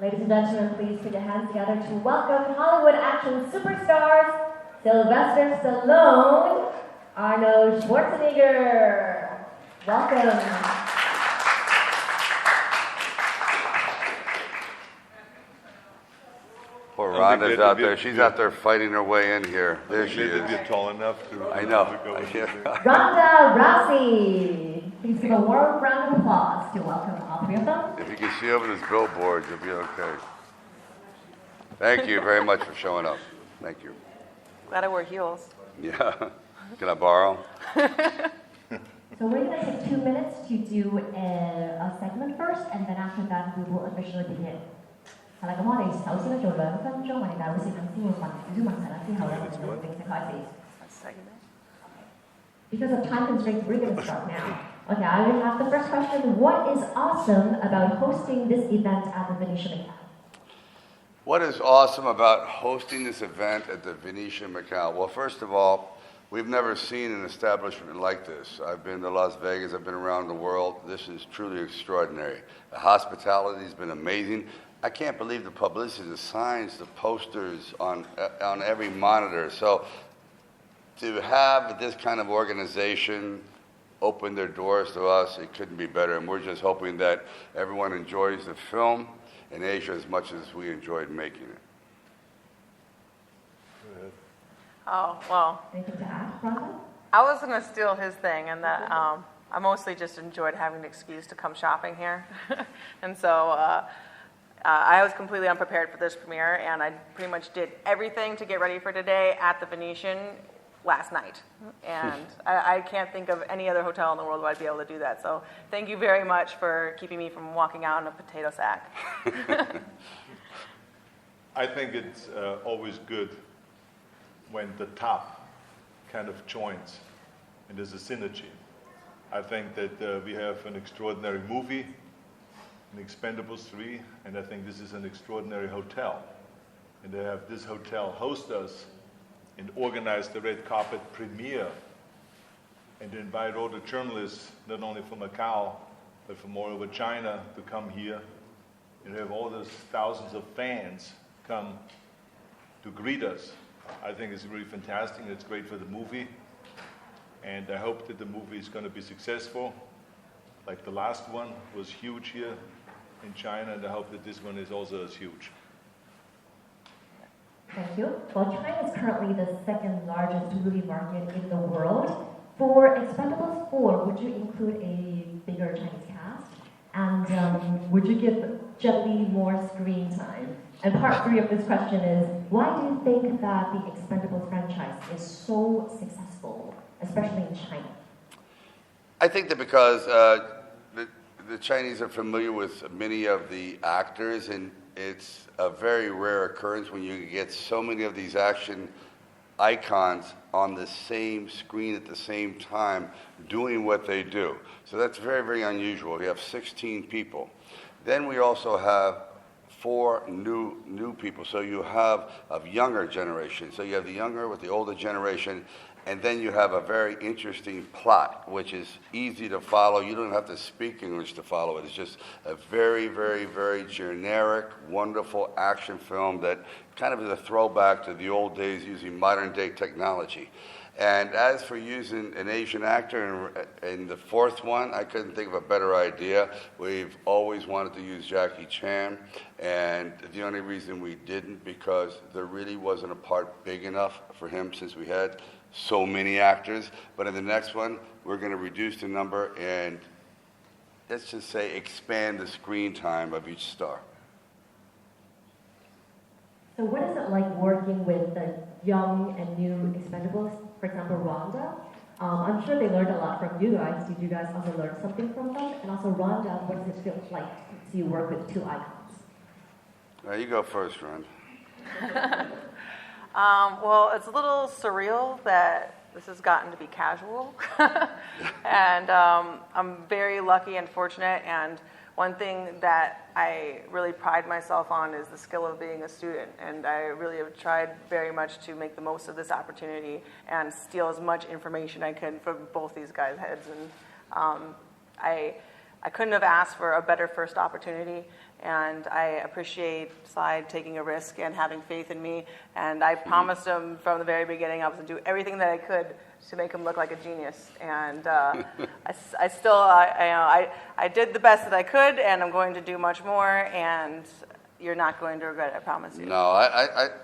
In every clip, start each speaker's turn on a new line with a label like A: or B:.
A: Ladies and gentlemen, please put your hands together to welcome Hollywood action superstars Sylvester Stallone, Arnold Schwarzenegger. Welcome.
B: Poor Rhonda's out there. She's out there fighting her way in here. There she is.
C: You're tall enough to.
B: I know.
A: Ronda Rousey. Please give a warm round of applause to welcome all three of them.
B: If you can see over this billboard, you'll be okay. Thank you very much for showing up. Thank you.
D: Glad I wear heels.
B: Yeah. Can I borrow?
A: So we're going to take 2 minutes to do a segment first, and then after that we will officially begin. 係啦，咁我哋首先咧做2分鐘，我哋大會攝影先會問少少問題啦，之後咧我哋就會正式開始。Because of time constraints, we're going to start now. Okay, I will have the first question. What is awesome about hosting this event at the Venetian Macao?
B: What is awesome about hosting this event at the Venetian Macao? Well, first of all, we've never seen an establishment like this. I've been to Las Vegas, I've been around the world. This is truly extraordinary. The hospitality has been amazing. I can't believe the publicity, the signs, the posters on every monitor. So to have this kind of organization open their doors to us, it couldn't be better. And we're just hoping that everyone enjoys the film in Asia as much as we enjoyed making it.
D: Oh, well.
A: Anything to add, Rhonda?
D: I was going to steal his thing, and that I mostly just enjoyed having an excuse to come shopping here. And so I was completely unprepared for this premiere, and I pretty much did everything to get ready for today at the Venetian last night. And I can't think of any other hotel in the world where I'd be able to do that. So thank you very much for keeping me from walking out in a potato sack.
C: I think it's always good when the top kind of joins and there's a synergy. I think that we have an extraordinary movie, in Expendables 3, and I think this is an extraordinary hotel. And to have this hotel host us and organize the red carpet premiere and to invite all the journalists, not only from Macau, but from all over China to come here and have all those thousands of fans come to greet us. I think it's really fantastic. It's great for the movie. And I hope that the movie is going to be successful. Like the last one was huge here in China, and I hope that this one is also as huge.
A: Thank you. Well, China is currently the second largest movie market in the world. For Expendables 4, would you include a bigger Chinese cast? And would you give Jet Li more screen time? And part 3 of this question is, why do you think that the Expendables franchise is so successful, especially in China?
B: I think that because the Chinese are familiar with many of the actors, and it's a very rare occurrence when you get so many of these action icons on the same screen at the same time doing what they do. So that's very, very unusual. We have 16 people. Then we also have 4 new people. So you have a younger generation. So you have the younger with the older generation, and then you have a very interesting plot, which is easy to follow. You don't have to speak English to follow it. It's just a very, very, very generic, wonderful action film that kind of is a throwback to the old days using modern day technology. And as for using an Asian actor in the 4th one, I couldn't think of a better idea. We've always wanted to use Jackie Chan, and the only reason we didn't, because there really wasn't a part big enough for him since we had so many actors. But in the next one, we're going to reduce the number and, let's just say, expand the screen time of each star.
A: So what is it like working with the young and new Expendables? For example, Rhonda. I'm sure they learned a lot from you guys. Did you guys also learn something from them? And also, Rhonda, what does it feel like to work with 2 icons?
B: You go first, Rhonda.
D: Well, it's a little surreal that this has gotten to be casual. And I'm very lucky and fortunate. And one thing that I really pride myself on is the skill of being a student. And I really have tried very much to make the most of this opportunity and steal as much information I could from both these guys' heads. And I couldn't have asked for a better first opportunity, and I appreciate Sly taking a risk and having faith in me. And I promised him from the very beginning I was going to do everything that I could to make him look like a genius. And I did the best that I could, and I'm going to do much more. And you're not going to regret it, I promise you.
B: No,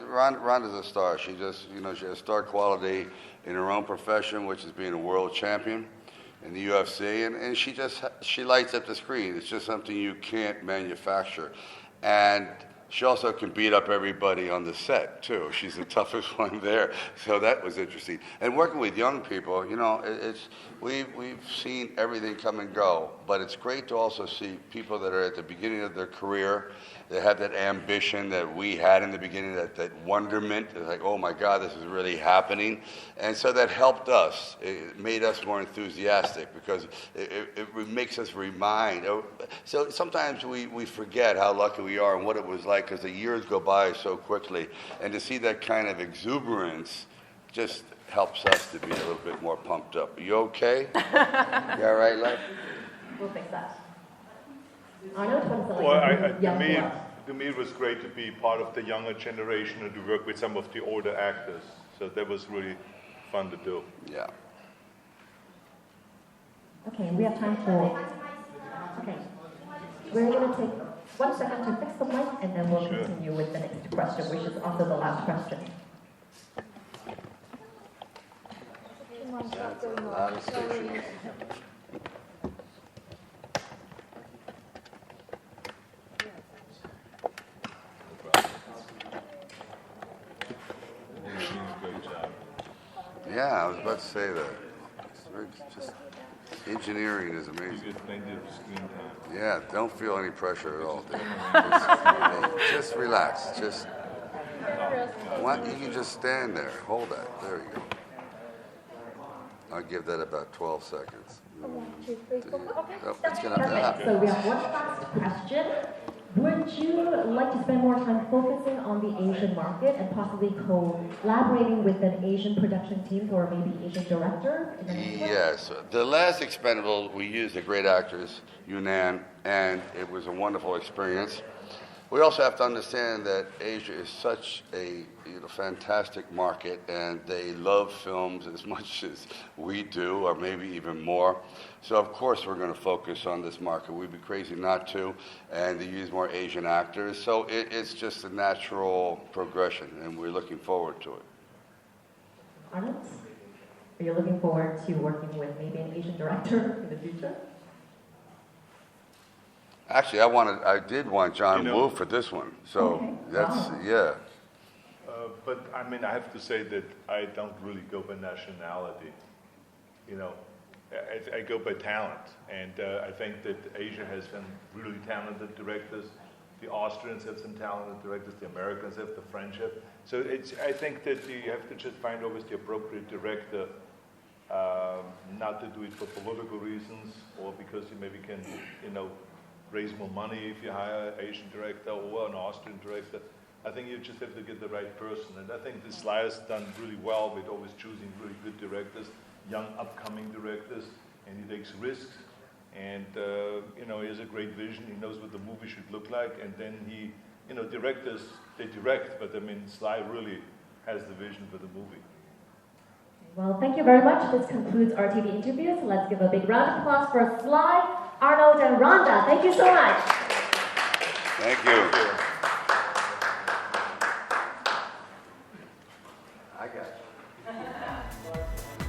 B: Ronda's a star. She just, she has star quality in her own profession, which is being a world champion in the UFC, and she lights up the screen. It's just something you can't manufacture. And she also can beat up everybody on the set, too. She's the toughest one there. So that was interesting. And working with young people, we've seen everything come and go, but it's great to also see people that are at the beginning of their career. They have that ambition that we had in the beginning, that wonderment. It's like, oh my God, this is really happening. And so that helped us. It made us more enthusiastic because it makes us remind. So sometimes we forget how lucky we are and what it was like because the years go by so quickly. And to see that kind of exuberance just helps us to be a little bit more pumped up. Are you okay? You all right, Lev?
A: We'll fix that. Arnold,
C: to me, it was great to be part of the younger generation and to work with some of the older actors. So that was really fun to do.
B: Yeah.
A: Okay, we have time for. Okay, we're going to take 1 second to fix the mic, and then we'll continue with the next question, which is also the last question.
B: That's a lot of stations. Yeah, I was about to say that. Just engineering is amazing. Yeah, don't feel any pressure at all, dude. Just relax. You can just stand there. Hold that. There you go. I'll give that about 12 seconds.
A: Oh, it's gonna perfect. So we have one last question. Would you like to spend more time focusing on the Asian market and possibly collaborating with an Asian production team or maybe Asian director?
B: Yes. The last Expendables, we used the great actors, Yunnan, and it was a wonderful experience. We also have to understand that Asia is such a fantastic market, and they love films as much as we do, or maybe even more. So, of course, we're going to focus on this market. We'd be crazy not to, and to use more Asian actors. So it's just a natural progression, and we're looking forward to it.
A: Arnold, are you looking forward to working with maybe an Asian director in the future?
B: Actually, I did want John Woo for this one. So that's, yeah.
C: But I mean, I have to say that I don't really go by nationality. I go by talent. And I think that Asia has some really talented directors. The Austrians have some talented directors. The Americans have, the French have. So I think that you have to just find always the appropriate director, not to do it for political reasons or because you maybe can, raise more money if you hire an Asian director or an Austrian director. I think you just have to get the right person. And I think this Sly has done really well with always choosing really good directors, young upcoming directors, and he takes risks. And, he has a great vision. He knows what the movie should look like. And then directors, they direct, but I mean, Sly really has the vision for the movie.
A: Well, thank you very much. This concludes our TV interviews. Let's give a big round of applause for Sly, Arnold, and Ronda. Thank you so much.
B: Thank you. I got you.